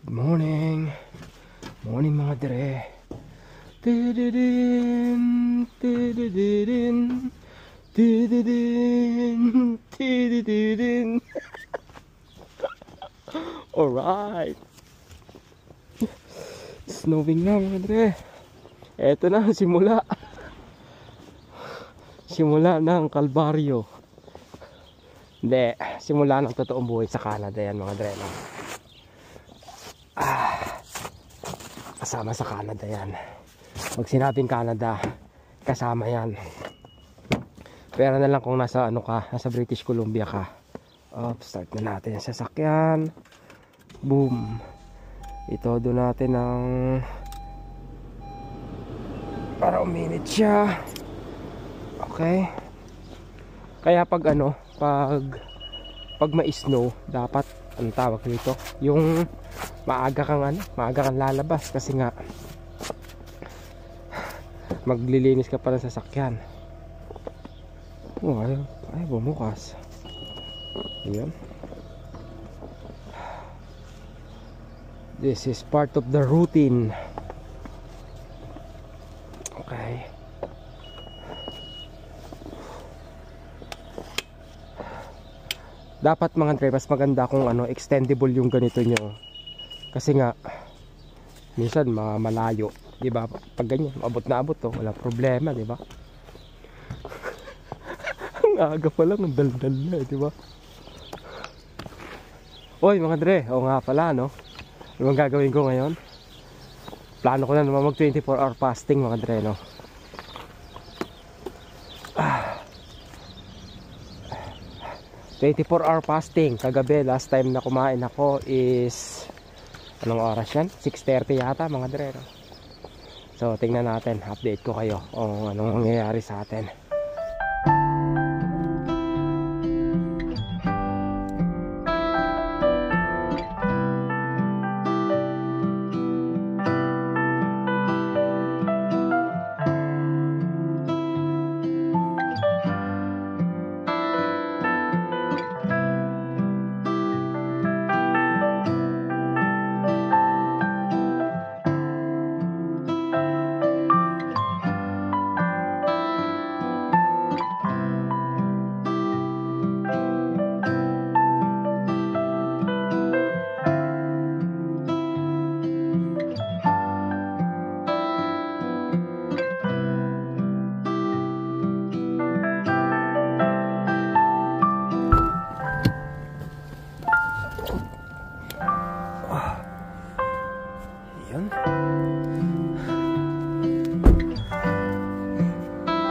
Good morning. Morning mga dre. Tididin, tididin, tididin, tididin. Alright. Snowing na mga dre. Eto na, simula. Simula ng kalbaryo. Hindi, simula ng totoong buhay sa Canada yan mga dre. Kasama sa Canada yan. Pag sinabing Canada, kasama yan. Pero na lang kung nasa ano ka, nasa British Columbia ka. Start na natin yung sasakyan. Boom. Itodo natin ng para uminit siya. Okay. Kaya pag ano, pag ma-snow, dapat ang tawag nito, yung maaga kang lalabas kasi nga maglilinis ka pa ng sasakyan. Oh, ay bumukas. Ayan. This is part of the routine. Okay. Dapat mga dre, mas maganda kung ano, extendable yung ganito nyo. Kasi nga minsan malayo, 'di ba? Pag ganyan, abot na abot to, wala problema, 'di ba? Ang aga pa lang ng daldal na, 'di ba? Oy, mga dre, o nga pala no. Ano bang gagawin ko ngayon? Plano ko na naman mag 24-hour fasting mga dre, no. 24-hour fasting. Kagabi, last time na kumain ako is anong oras yan? 6:30 yata mga dre, no? So tingnan natin, update ko kayo kung anong nangyayari sa atin.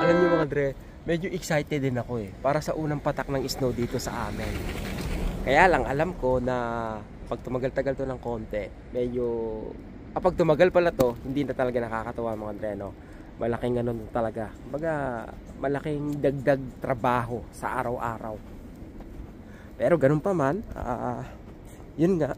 Alam niyo mga dre, medyo excited din ako para sa unang patak ng snow dito sa amin. Kaya lang alam ko na pag tumagal-tagal to ng konti, medyo pag tumagal pala to, hindi na talaga nakakatawa mga dre, no? Malaking ganun talaga. Kumbaga, malaking dagdag trabaho sa araw-araw. Pero ganun pa man, yun nga.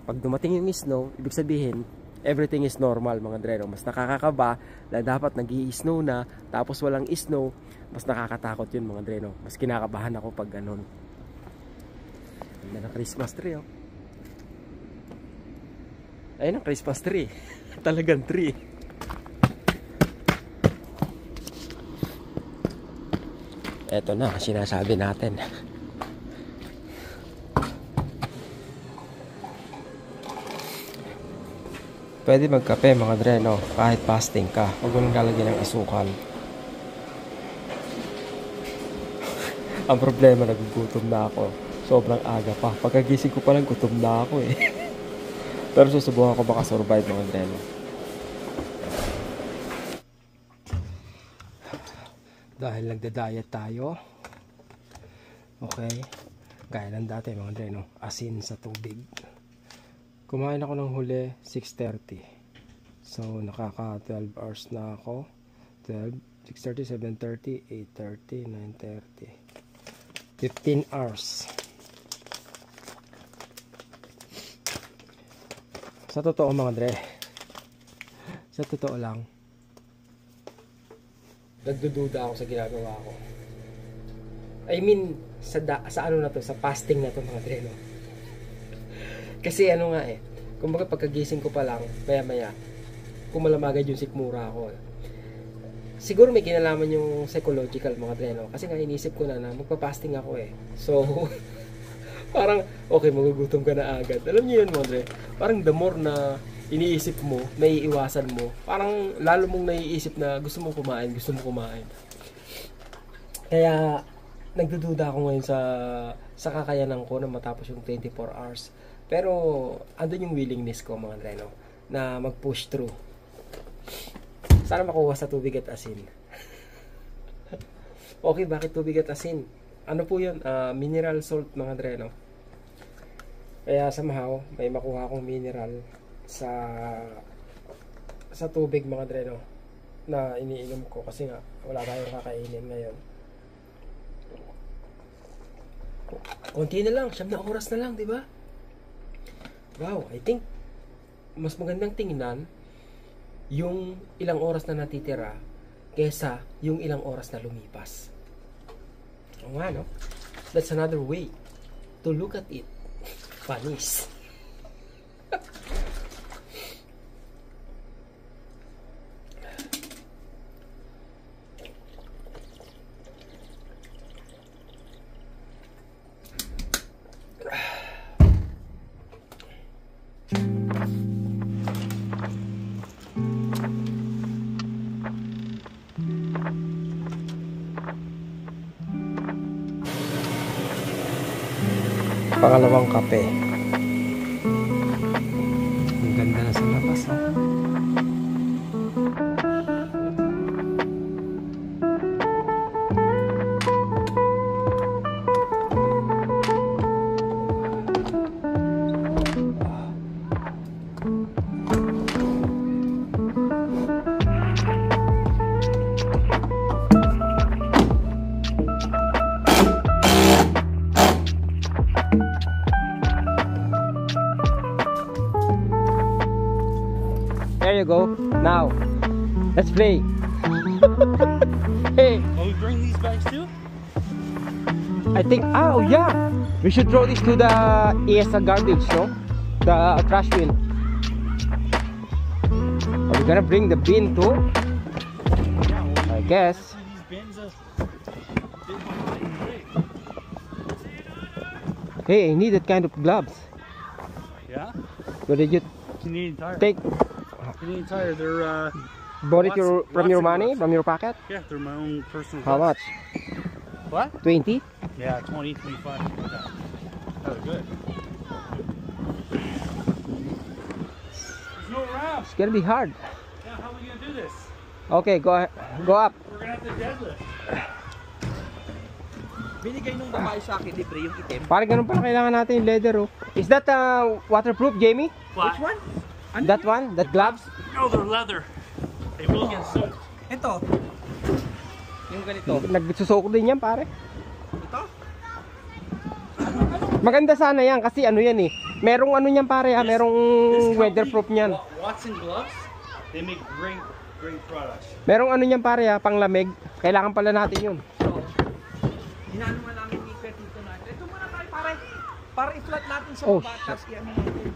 Pag dumating yung snow, ibig sabihin everything is normal mga dre, no? Mas nakakakaba na dapat nag-i-snow na, tapos walang snow, mas nakakatakot yun mga dre, no? Mas kinakabahan ako pag ganun. Ganda ng Christmas tree, oh. Ayun ang Christmas tree. Talagang tree. Eto na, sinasabi natin. Pwede magkape mga dre, no? Kahit fasting ka, huwag mo nang lalagyan ng asukal. Ang problema, nagugutom na ako. Sobrang aga pa. Pagkagising ko pa lang, gutom na ako Pero susubukan ko baka survive mga dre, no? Dahil nagda-diet tayo. Okay. Gaya ng dati mga dre, no? Asin sa tubig. Kumain ako ng huli 6:30. So nakaka 12 hours na ako. 12, 6:30, 7:30, 8:30, 9:30. 15 hours. Sa totoo mga dre, sa totoo lang, nagdududa ako sa ginagawa ko. I mean, sa ano na to, sa fasting na to mga dre, no? Kasi ano nga eh, kumbaga pagkagising ko pa lang, maya-maya, kumalamagad yung sikmura ko. Siguro may kinalaman yung psychological mga dre, no? Kasi nga inisip ko na magpa-fasting ako eh. So, parang, okay, magugutom ka na agad. Alam niyo yun mga dre, parang the more na iniisip mo, naiiwasan mo, parang lalo mong naiisip na gusto mong kumain. Kaya, nagdududa ako ngayon sa kakayanan ko na matapos yung 24 hours. Pero, andun yung willingness ko mga dre, no? Na mag-push through. Sana makuha sa tubig at asin. Okay, bakit tubig at asin? Ano po yun? Mineral salt mga dre, no? Kaya somehow, may makuha akong mineral sa tubig mga dre, no? Na iniinom ko kasi nga wala tayong kakainin ngayon. Konti na lang, 9 na oras na lang, di ba? Wow, I think mas magandang tingnan yung ilang oras na natitira kesa yung ilang oras na lumipas. O nga, no? That's another way to look at it. Panis. Pangalawang kape. Ang ganda na sa labas, oh. There you go. Now, let's play. Hey. Oh, we bring these bags too? I think, oh yeah, we should throw this to the ESA garbage, no? The trash bin. Are we gonna bring the bin too? Yeah, well, I guess. these bins Hey, I need that kind of gloves. Yeah? Where did you Canadian Tire. take? Canadian Tire, they're Bought it from your Watson money, gloves. from your pocket? yeah, they're my own personal How gloves. much? What? 20? Yeah, 20, 25. Yeah. Oh, they're good. There's no ramp. It's gonna be hard. Yeah, how are we gonna do this? Okay, go up. We're gonna have to deadlift. Binigay nung babae sa akin, libre yung itim. Parang ganun pala kailangan natin yung leather, oh. Is that waterproof, Jamie? What? Which one? That one? That gloves? No, they're leather. They will get soaked. Ito. Yung ganito. Nagsusoko din yan, pare. Ito? Maganda sana yan kasi ano yan eh. Merong ano niyan pare, merong This company, weatherproof niyan. Watson gloves, they make great products. Merong ano niyan pare, panglamig. Kailangan pala natin yun. Inaano nga namin ni Kurt dito natin. Ito muna tayo para i-flat natin sa Oh, baba. Tapos i-ano natin.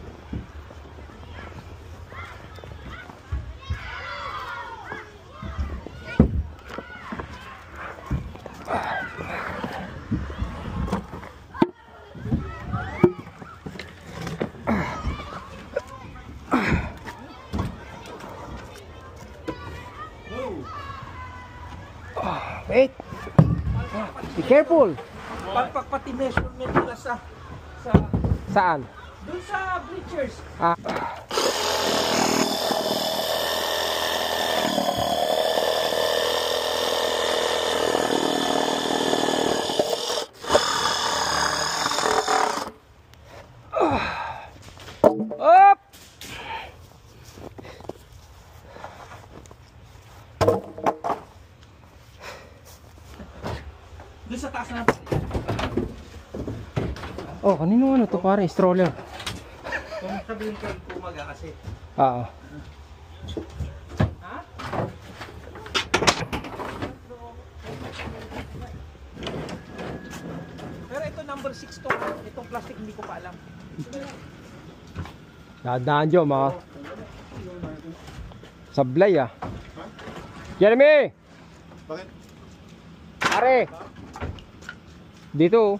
Wait. Be careful. Pati measurement nila sa Saan? doon sa bleachers. Ah. Up! Doon sa taas na. Oh, kanino ano to pare? Stroller. Kung sabihin ko kumaga kasi. Oo. Ha? Pero ito number 6 to. Itong plastic hindi ko pa alam. Dadaan dyan mga sablay ah. Jeremy! Bakit? Pare! Dito.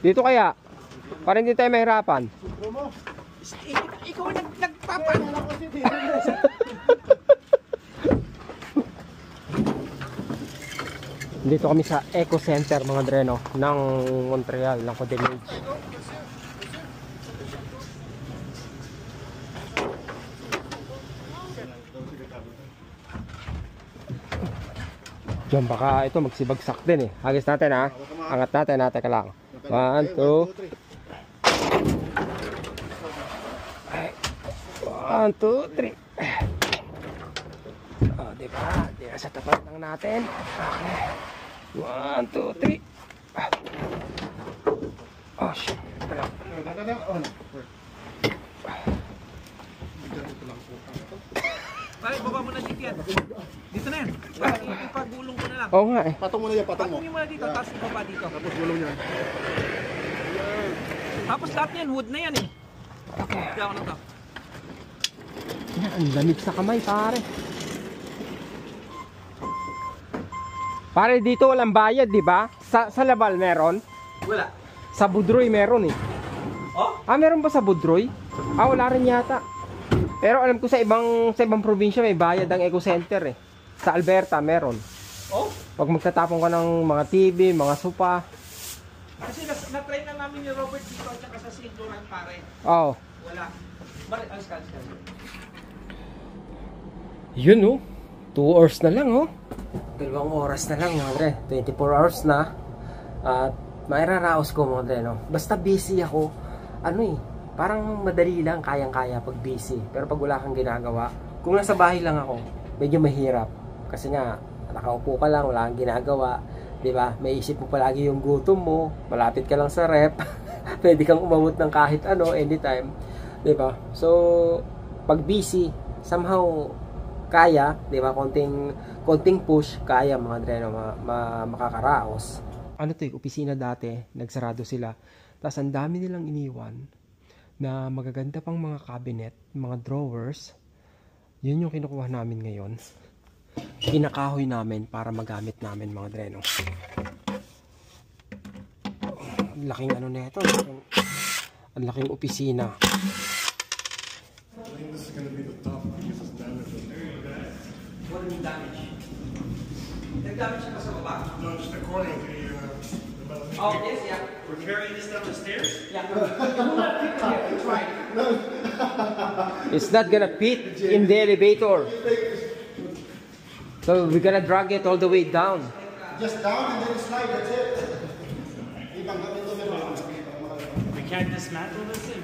Dito kaya. Para hindi tayo mahirapan. Ikaw nagpapan. Dito kami sa Eco Center mga dreno ng Montreal, ng Codelage. Diyan baka ito magsibagsak din eh. Hagis natin ha. Angat natin ha. Teka lang. 1, 2. 1, 2, 3. Oh, diba? Diba sa tapat lang natin. Okay. 1, 2, 3. Oh, shit. Pare, baba mo na dito yan. Dito na yan. Ipagulong ko na lang. Oo nga eh. Patong mo na yan, patong mo. Patungin mo na dito, tapos ibaba dito. Tapos gulong yan. Tapos lahat yan, wood na yan eh. Okay. Kaya ako na to. Yan, ang lamig sa kamay pare. Pare dito walang bayad, di ba? Sa Laval meron? Wala. Sa Budroy meron eh. Oh? Ah, meron ba sa Budroy? Ah, wala rin yata. Pero alam ko sa ibang probinsya may bayad ang Eco Center eh. Sa Alberta meron. Oh? Pag magtatapon ka ng mga TV, mga sopa. Kasi na-try na namin ni Robert dito at saka sa St. Laurent pare. Oh. Wala. Balik, alis ka. Yun oh. 2 hours na lang oh. 2 oras na lang mga dre. 24 hours na. At mairaraos ko mga dre no. Basta busy ako. Ano eh. Parang madali lang, kayang-kaya pag busy. Pero pag wala kang ginagawa, kung nasa bahay lang ako, medyo mahirap. Kasi nga, nakaupo ka lang, wala kang ginagawa. Diba? May isip mo palagi yung gutom mo. Malapit ka lang sa rep. Pwede kang umamot ng kahit ano, anytime. Diba? So, pag busy, somehow, kaya, diba? Konting push, kaya mga dreno, makakaraos. Ano to yung opisina dati, nagsarado sila. Tapos ang dami nilang iniwan na magaganda pang mga cabinet, mga drawers. Yun yung kinukuha namin ngayon. Kinakahoy namin para magamit namin mga dreno. Ang laking ano na ito. Ang laking opisina. What do you mean damage? Nag-damage siya pa sa baba? No, just the corner of the Oh, yes, yeah. We're carrying this down the stairs? Yeah. It will not fit in here. Try. It's not gonna fit in the elevator. So we're gonna drag it all the way down. Just down and then slide, that's it. We can't dismantle this thing?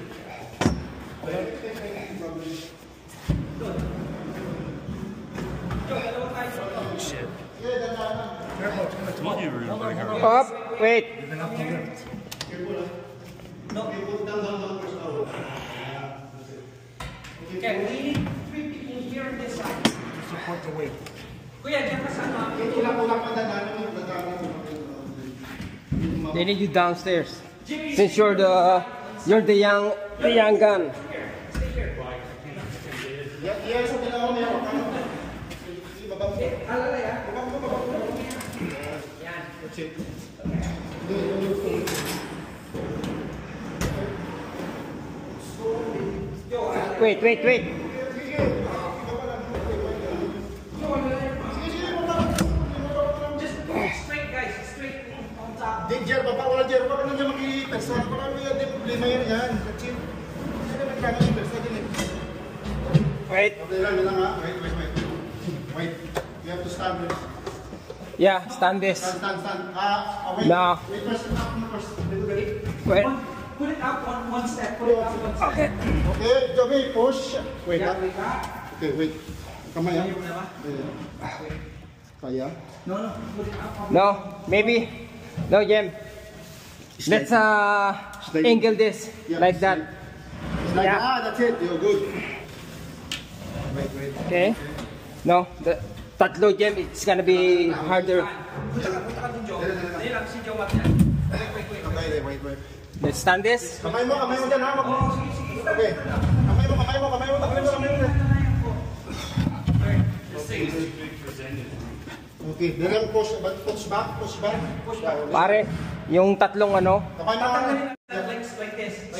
Shit. Up, wait. Okay, we need 3 people here on this side. Support the weight. Kuya, dyan ka sa ano? They need you downstairs. Since you're the young gun. Wait. Just straight, guys. Straight on top. Jer, baba, wala Jer, baka na niya makikipesa. Baka may problema yan. Kasi, kasi nagkano yung pesa din eh. Wait. Okay lang ha. Wait. You have to stand this. Yeah, stand this. Stand. Wait. No. Wait first. Ready? Wait. Put it up one step. Put it up one step. Okay. Okay, Joby, push. Wait, Yeah, ha? like that. Okay, wait. Kamay ha? Ayaw mo na ba? Kaya? No. Put it up. No, maybe. No, Jem. Let's angle this Yeah, like that. Like, Yeah. that's it. You're good. Wait. Okay. No, the tatlo Jem. It's gonna be harder. Punta ka dun, Joe. Dahil lang si Joe yan. Wait. Okay, wait. Let's stand this. Kamay mo dyan ha. Okay. Kamay mo Okay, then push back, push back. Pare, yung tatlong ano, Okay na. Like this. Like this.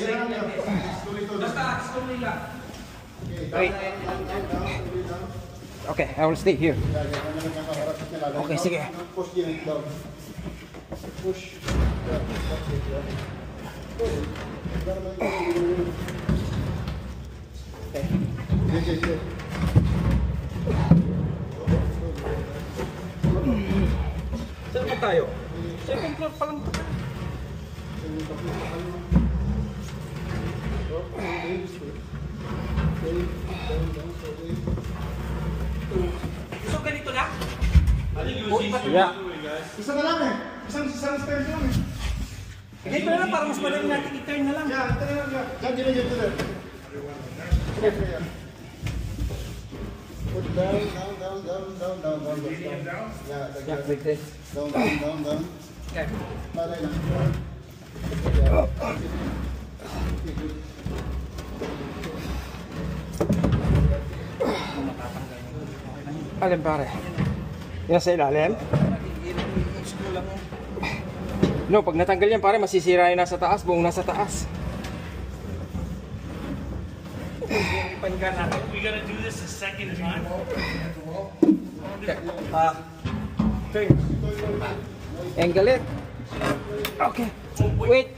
Basta, slowly lang. wait. Okay, I will stay here. Okay, sige. Push din down. Push. Okay. Saan pa tayo? Second floor pa lang. So ganito na? Yeah. Isa na lang eh. Isang stairs lang eh. Ganito na lang para mas madali natin i-turn na lang. Yeah, ito na lang. Diyan, dito. Put down. Yeah, Like this. down. Okay. Malay lang. Alin pare? Yan sa ilalim? No, pag natanggal yan pare, masisira yung nasa taas, buong nasa taas. We gotta do this a second time. Turn. Angle it. Okay. Wait.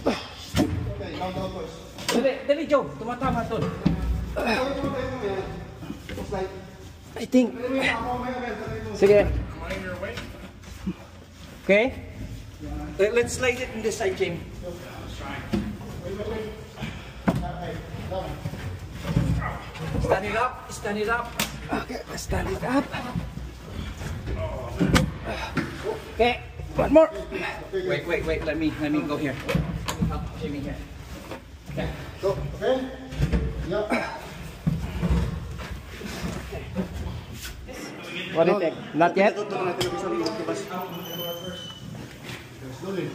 Okay, down, push. Dali, Joe. Tumatama doon. I think. Sige. Okay. Let's slide it in this side, Jim. Stand it up. Stand it up. Okay, let's stand it up. Okay, one more. Wait. Let me go here. Help Jimmy here. Okay. So, okay? Yeah. What do you think? Not yet? Slowly.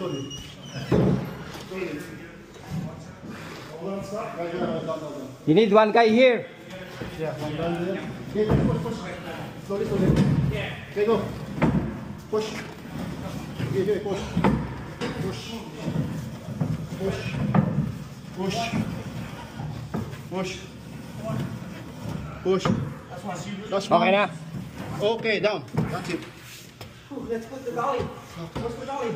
You need one guy here. Yeah, one down there. Okay, push. Slowly. Okay, go. Push. Okay, push. Push. Last one. Okay na. Okay, down. That's it. Let's put the dolly. What's the dolly?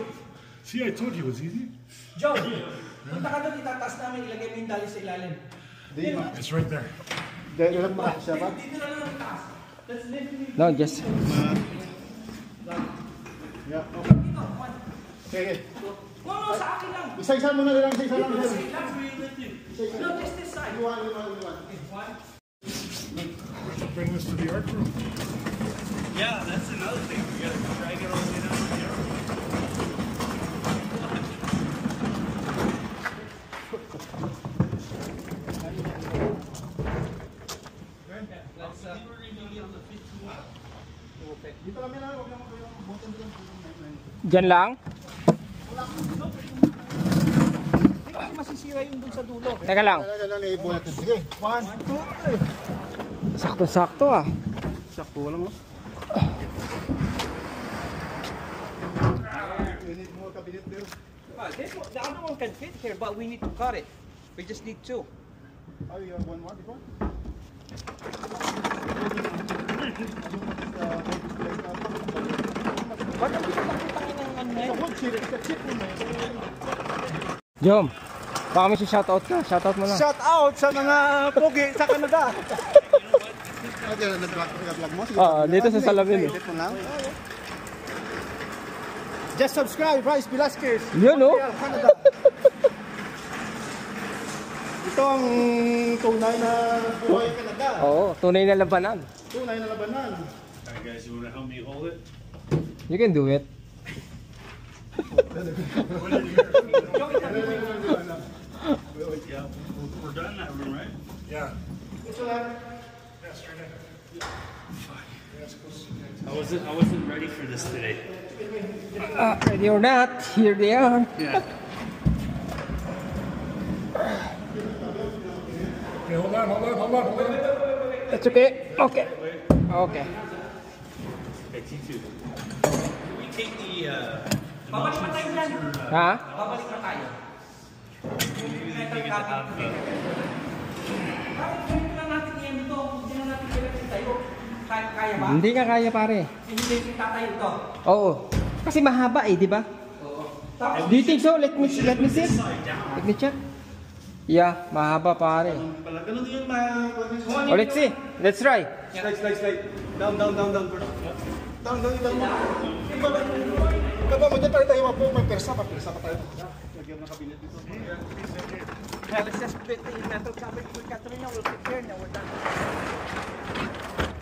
See, I told you it was easy. Joe, punta ka doon, itataas namin, ilagay mo yung dolly sa ilalim. It's right there. Dahil lang pa siya ba? Dito na lang itaas. Let's lift it. No, just. Yeah, okay. Okay. No, sa akin lang. Isa-isa mo na lang, isa-isa lang. That's where you lift it. No, just this side. Iwan. Bring this to the art room. Yeah, that's another thing. We gotta drag it all the way down to the yard. Dito lang yan, huwag lang kayo. Diyan lang. Hindi masisira yung dun sa dulo. Teka lang. Sige, 1, 2, 3. Sakto-sakto ah. Sakto lang, oh. We need more cabinet there. The other one can fit here, but we need to cut it. We just need two. Oh, you have one more before? Ba't hindi ko nakitangin ng ano na yun? Jom, baka may shoutout ka. Shoutout mo na. Shout out sa mga pogi sa Canada. Okay, nag-vlog mo? Dito sa salamin eh. Edit mo lang. Just subscribe, Bryce Velasquez. Yun no? Canada. Ito ang tunay na buhay Canada. Oo, tunay na labanan. Tunay na labanan. Alright guys, you wanna help me hold it? You can do it. Yeah, we're done in that room, right? Yeah. Ito lang. Yeah, straight in. I wasn't ready for this today. Ready or not, here they are. Yeah. Okay, hold on. That's okay. Okay. Okay. Okay, T2. Can we take the Babalik pa tayo dyan. Ha? Babalik pa tayo. maybe they take it out of the Bakit ganito lang natin yan dito? Hindi na natin kailangan tayo. Kaya ba? Hindi nga kaya pare. Hindi tatayo ito. Oo. Kasi mahaba eh, di ba? Tapos, Do you think so? Let me see. Let me check. Yeah, mahaba pare. Pala, ganun din yung mga... Oh, let's see. Let's try. Slide. Down. Down. Kaba, magdatayo tayo po. May persa pa tayo. Lagyan ng kabinet dito. let's just put the metal cabinet with Katrina. We'll prepare now. We're done.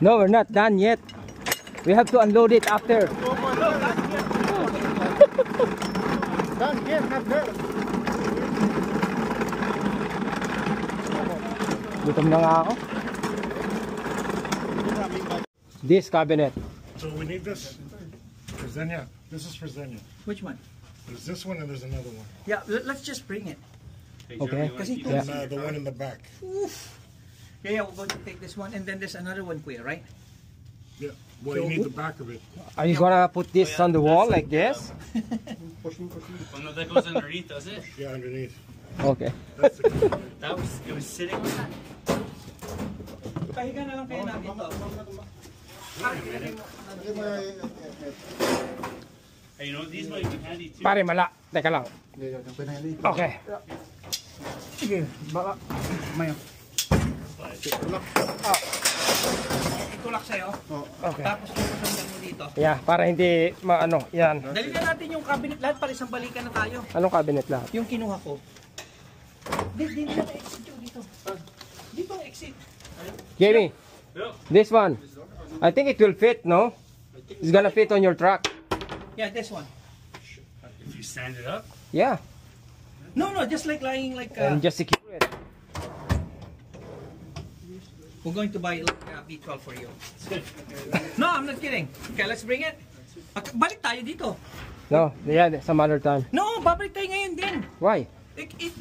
No, we're not done yet. We have to unload it after. Done here, not there. Gutom na nga ako. This cabinet. So we need this for Xenia. This is for Xenia. Which one? There's this one and there's another one. Yeah, let's just bring it. Hey, Okay. Jeremy, you wanna Kasi keep ito- this? And the one in the back. Yeah, we're going to take this one, and then there's another one, Kuya, right? Yeah. Well, you need the back of it. Are you gonna put this on the wall like this? Well, no, that goes underneath, does it? Yeah, underneath. Okay. That's the It was sitting. Pahiga na lang kayo natin ito. Hey, you know, these might be handy too. Pare, mala. Teka lang. Okay. Sige, baka, mayo. Itulak sa'yo, Okay. tapos susundan mo dito. Yeah, para hindi maano. Yan. Dali na natin yung cabinet lahat para isang balikan na tayo. Anong cabinet lahat? Yung kinuha ko. Dito na exit yung dito. Dito ang exit. Jamie, Yep. this one. I think it will fit, no? It's gonna fit on your truck. Yeah, this one. If you stand it up. Yeah. No, just like lying like, And just secure it. we're going to buy like B12 for you. No, I'm not kidding. Okay, let's bring it. Balik tayo dito. No, yeah, some other time. No, babalik tayo ngayon din. Why?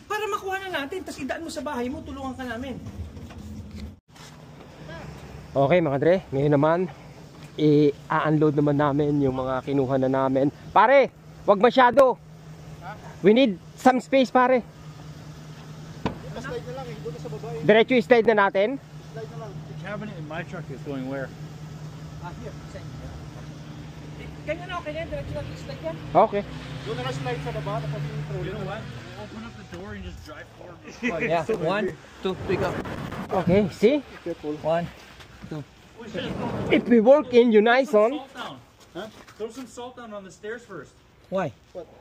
Para makuha na natin, tapos idaan mo sa bahay mo, tulungan ka namin. Okay mga dre, ngayon naman i-unload naman namin yung mga kinuha na namin. Pare, wag masyado. We need some space pare. Diretso i-slide na natin. The cabinet in my truck is going where? Here, send. Kanya na, okay na, diretso natin slide yan. Okay. Doon na slide sa baba. You know what? Open up the door and just drive forward. Yeah. 1, 2, 3, go. Okay, see? 1. If we work in Unison, Salt down. Throw some salt down on the stairs first, Why?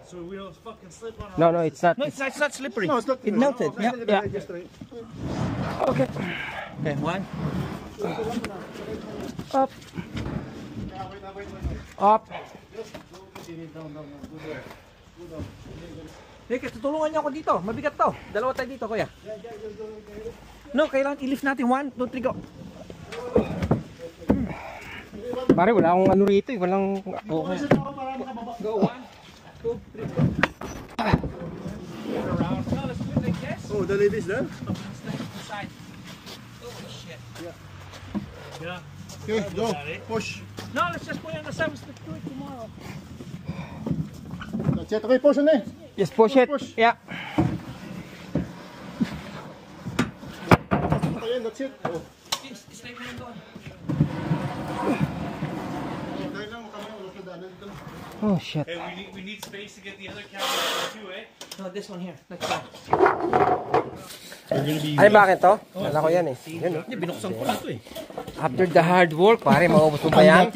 so we don't fucking slip on our. no, it's not. No, it's not slippery. No, it's not. It melted. Yeah. Yeah. Okay. Okay, 1. Up. Up. Hey, tutulungan niyo ako dito. Mabigat to. Dalawa tayo dito, kuya. No, kailangan i-lift natin. 1, 2, 3, go. Pare, wala akong ano rito eh. Walang... Okay. Go, 1, 2, 3, go. Around. No, let's do it like this. Oh, the ladies there? Inside. Oh, shit. Yeah. Okay, go. Push. No, let's just put it on the side. Let's do it tomorrow. That's it. Okay, push on eh. Just push it. Push. Yeah. Ayan, that's it. Oh. Stay mo lang doon. Dahil lang kami ulit sa daanan dito. Oh, shit. Hey, we need space to get the other cabinet too, eh? No, this one here. Let's go. Ay, bakit to? Wala ko yan eh. Yun, oh. Binuksan ko na ito eh. After the hard work, pare, maubos mo pa yan?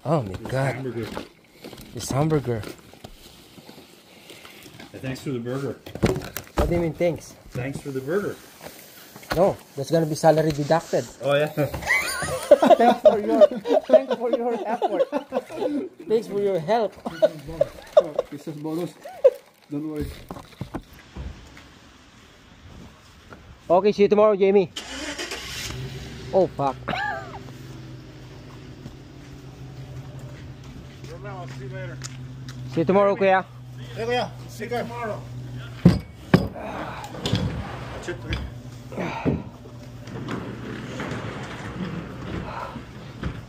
Oh my God. This hamburger. Thanks for the burger. What do you mean thanks? Thanks for the burger. No, that's gonna be salary deducted. Oh yeah. Thanks for your effort. Thanks for your help. This is bonus. Don't worry. Okay, see you tomorrow, Jamie. Oh, fuck. I'll see you later. See you tomorrow, kuya. Hey, kuya. See you tomorrow. That's it. Okay.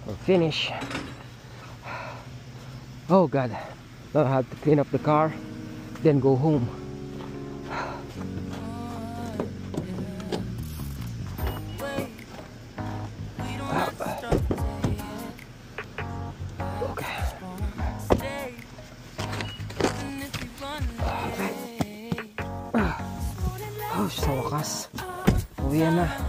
We're finished. Oh God, now I have to clean up the car, then go home. Okay. Oh, sa wakas, uwi na.